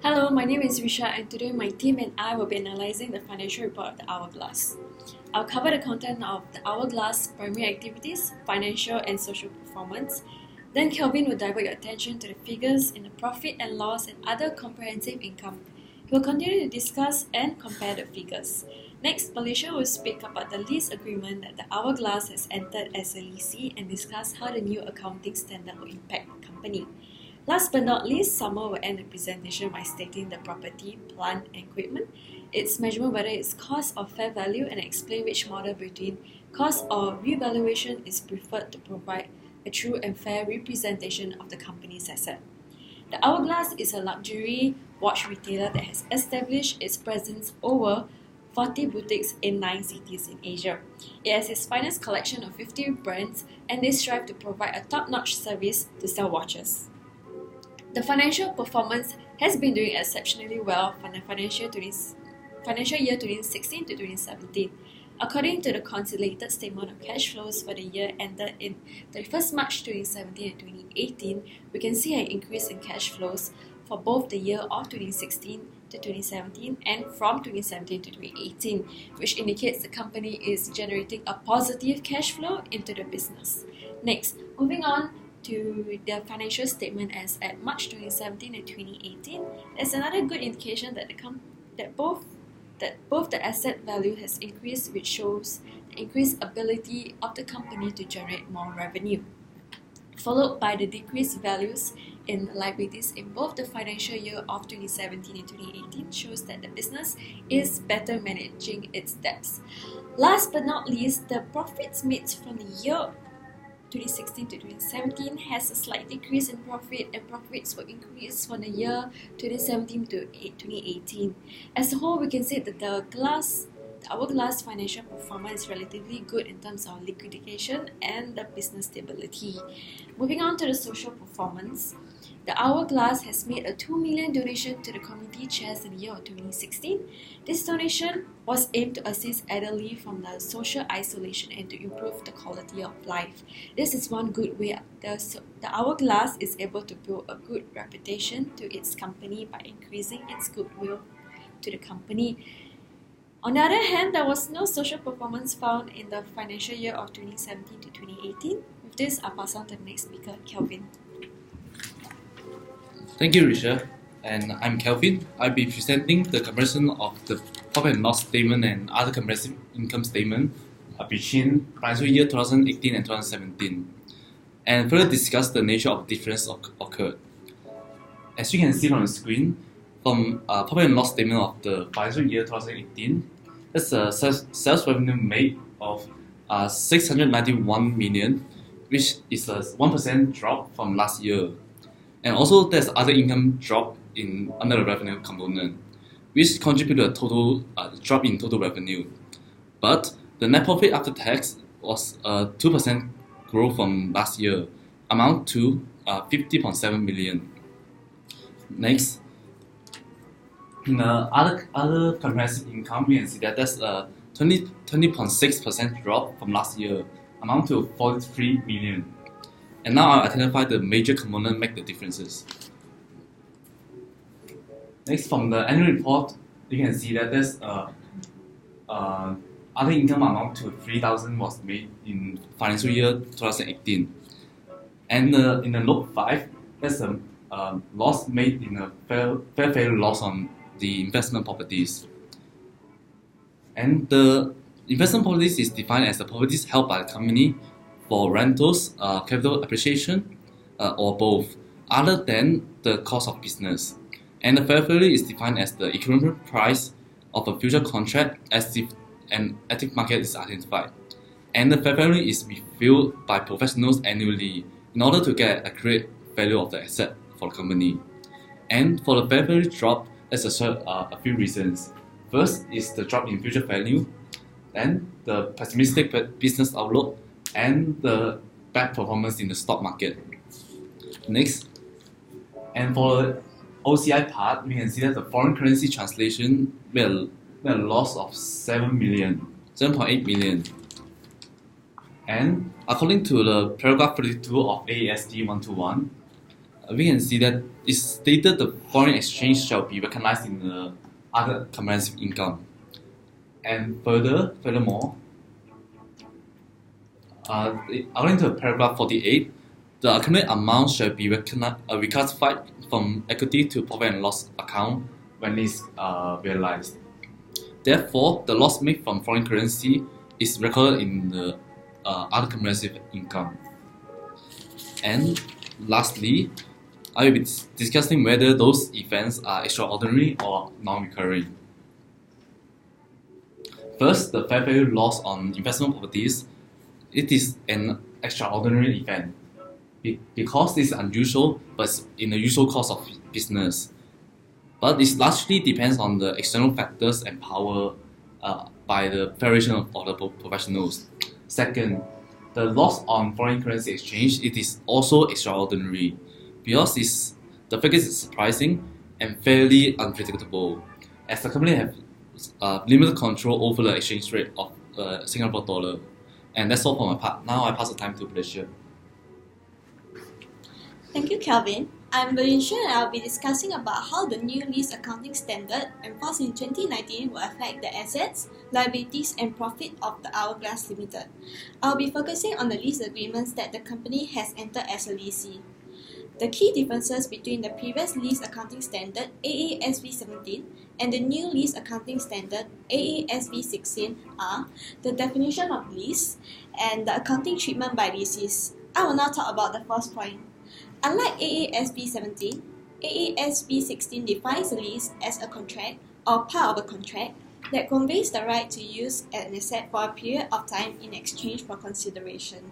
Hello, my name is Risha, and today my team and I will be analyzing the financial report of the Hourglass. I'll cover the content of the Hourglass primary activities, financial and social performance. Then Kelvin will divert your attention to the figures in the profit and loss and other comprehensive income. He will continue to discuss and compare the figures. Next, Malaysia will speak about the lease agreement that the Hourglass has entered as a lessee and discuss how the new accounting standard will impact the company. Last but not least, Summer will end the presentation by stating the property, plant, and equipment, its measurement, whether it's cost or fair value, and explain which model between cost or revaluation is preferred to provide a true and fair representation of the company's asset. The Hourglass is a luxury watch retailer that has established its presence over 40 boutiques in 9 cities in Asia. It has its finest collection of 50 brands, and they strive to provide a top-notch service to sell watches. The financial performance has been doing exceptionally well for the financial year 2016 to 2017. According to the consolidated statement of cash flows for the year ended in 31st March 2017 and 2018, we can see an increase in cash flows for both the year of 2016 to 2017 and from 2017 to 2018, which indicates the company is generating a positive cash flow into the business. Next, moving on to the financial statement as at March 2017 and 2018, there's another good indication that both the asset value has increased, which shows the increased ability of the company to generate more revenue, followed by the decreased values in liabilities in both the financial year of 2017 and 2018 shows that the business is better managing its debts. Last but not least, the profits made from the year 2016 to 2017 has a slight decrease in profit, and profits will increase from the year 2017 to 2018. As a whole, we can say that the Hourglass financial performance is relatively good in terms of liquidation and the business stability. Moving on to the social performance, the Hourglass has made a 2 million donation to the community chairs in the year of 2016. This donation was aimed to assist elderly from the social isolation and to improve the quality of life. This is one good way the Hourglass is able to build a good reputation to its company by increasing its goodwill to the company. On the other hand, there was no social performance found in the financial year of 2017 to 2018. With this, I'll pass on to the next speaker, Kelvin. Thank you, Risha. And I'm Kelvin. I'll be presenting the comparison of the profit and loss statement and other comprehensive income statement between financial year 2018 and 2017, and further discuss the nature of difference occurred. As you can see from the screen, from profit and loss statement of the financial year 2018, there's a sales revenue made of 691 million, which is a 1% drop from last year. And also there's other income drop in under the revenue component, which contribute to a total drop in total revenue. But the net profit after tax was a 2% growth from last year, amount to 50.7 million. Next, in the other comprehensive income, we can see that there's a 20.6% drop from last year, amount to 43 million. And now I'll identify the major components make the differences. Next, from the annual report, you can see that there's other income amount to 3,000 was made in financial year 2018. And in the note 5, there's a loss made in a fair value loss on the investment properties. And the investment properties is defined as the properties held by the company for rentals, capital appreciation, or both, other than the cost of business. And the fair value is defined as the equivalent price of a future contract as if an active market is identified. And the fair value is reviewed by professionals annually in order to get an accurate value of the asset for the company. And for the fair value drop, there's a few reasons. First is the drop in future value, then the pessimistic business outlook, and the bad performance in the stock market. Next, and for the OCI part, we can see that the foreign currency translation made a loss of 7.8 million. And according to the paragraph 32 of AASD 121, we can see that it's stated the foreign exchange shall be recognized in the other comprehensive income. And furthermore, according to paragraph 48, the accumulated amount shall be reclassified from equity to profit and loss account when it's realized. Therefore, the loss made from foreign currency is recorded in the other comprehensive income. And lastly, I will be discussing whether those events are extraordinary or non-recurring. First, the fair value loss on investment properties. It is an extraordinary event because it's unusual, but it's in the usual course of business. But this largely depends on the external factors and power by the variation of other professionals. Second, the loss on foreign currency exchange, it is also extraordinary because the figure is surprising and fairly unpredictable, as the company have limited control over the exchange rate of Singapore dollar. And that's all for my part. Now I pass the time to Malaysia. Thank you, Kelvin. I'm Malaysia and I'll be discussing about how the new lease accounting standard enforced in 2019 will affect the assets, liabilities, and profit of the Hourglass Limited. I'll be focusing on the lease agreements that the company has entered as a lessee. The key differences between the previous lease accounting standard AASB 17 and the new lease accounting standard AASB 16 are the definition of lease and the accounting treatment by lessees. I will now talk about the first point. Unlike AASB 17, AASB 16 defines a lease as a contract or part of a contract that conveys the right to use an asset for a period of time in exchange for consideration.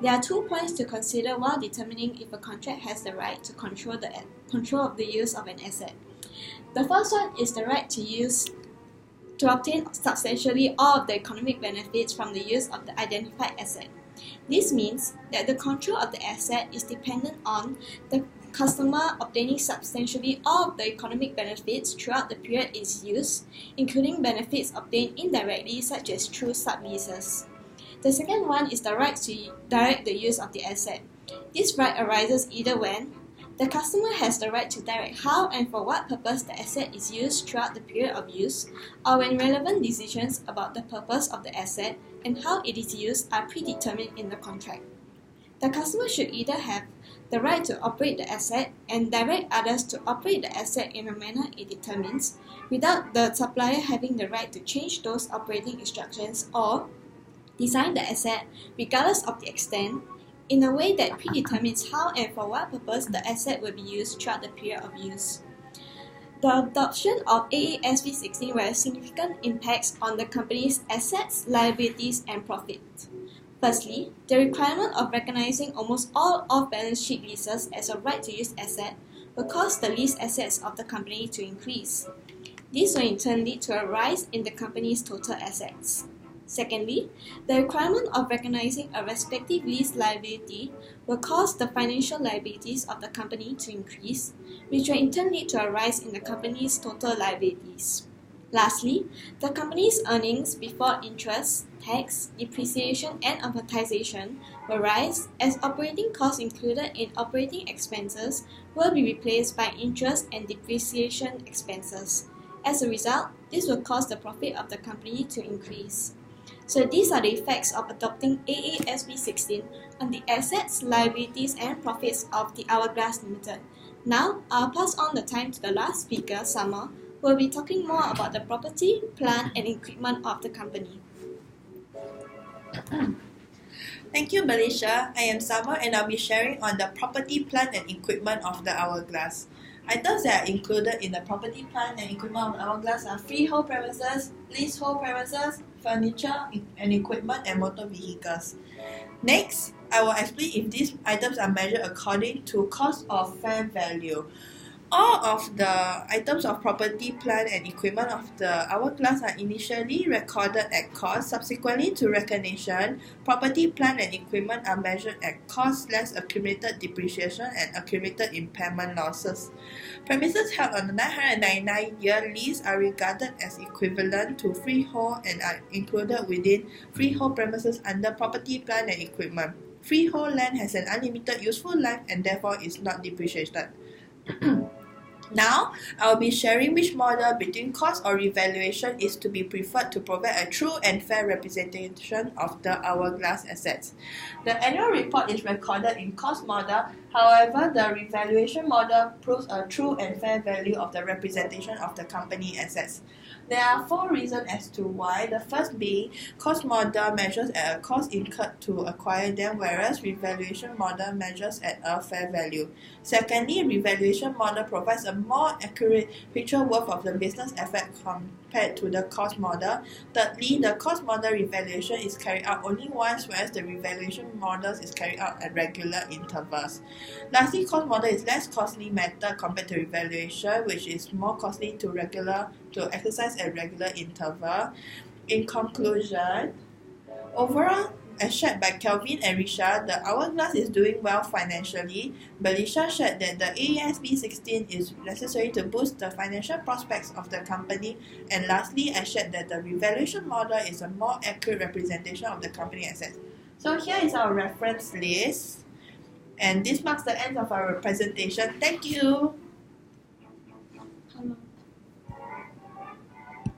There are 2 points to consider while determining if a contract has the right to control of the use of an asset. The first one is the right to obtain substantially all of the economic benefits from the use of the identified asset. This means that the control of the asset is dependent on the customer obtaining substantially all of the economic benefits throughout the period it is used, including benefits obtained indirectly such as through subleases. The second one is the right to direct the use of the asset. This right arises either when the customer has the right to direct how and for what purpose the asset is used throughout the period of use, or when relevant decisions about the purpose of the asset and how it is used are predetermined in the contract. The customer should either have the right to operate the asset and direct others to operate the asset in a manner it determines, without the supplier having the right to change those operating instructions, or design the asset, regardless of the extent, in a way that predetermines how and for what purpose the asset will be used throughout the period of use. The adoption of AASB 16 will have significant impacts on the company's assets, liabilities, and profit. Firstly, the requirement of recognizing almost all off-balance sheet leases as a right-to-use asset will cause the lease assets of the company to increase. This will in turn lead to a rise in the company's total assets. Secondly, the requirement of recognizing a respective lease liability will cause the financial liabilities of the company to increase, which will in turn lead to a rise in the company's total liabilities. Lastly, the company's earnings before interest, tax, depreciation, and amortization will rise as operating costs included in operating expenses will be replaced by interest and depreciation expenses. As a result, this will cause the profit of the company to increase. So these are the effects of adopting AASB 16 on the assets, liabilities, and profits of the Hourglass Limited. Now, I'll pass on the time to the last speaker, Summer, who will be talking more about the property, plant, and equipment of the company. Thank you, Malaysia. I am Summer and I'll be sharing on the property, plant, and equipment of the Hourglass. Items that are included in the property, plant, and equipment of Hourglass are freehold premises, leasehold premises, furniture and equipment, and motor vehicles. Next, I will explain if these items are measured according to cost of fair value. All of the items of property, plant, and equipment of the Hourglass are initially recorded at cost. Subsequently to recognition, property, plant, and equipment are measured at cost less accumulated depreciation and accumulated impairment losses. Premises held on a 999-year lease are regarded as equivalent to freehold and are included within freehold premises under property, plant, and equipment. Freehold land has an unlimited useful life and therefore is not depreciated. Now, I will be sharing which model between cost or revaluation is to be preferred to provide a true and fair representation of the hourglass assets. The annual report is recorded in cost model, however, the revaluation model proves a true and fair value of the representation of the company assets. There are 4 reasons as to why. The first being, cost model measures at a cost incurred to acquire them, whereas revaluation model measures at a fair value. Secondly, revaluation model provides a more accurate picture worth of the business asset compared to the cost model. Thirdly, the cost model revaluation is carried out only once, whereas the revaluation model is carried out at regular intervals. Lastly, cost model is less costly method compared to revaluation, which is more costly to exercise at regular interval. In conclusion, overall, as shared by Kelvin and Risha, the hourglass is doing well financially. Belisha shared that the AASB 16 is necessary to boost the financial prospects of the company. And lastly, I shared that the revaluation model is a more accurate representation of the company assets. So here is our reference list. And this marks the end of our presentation. Thank you.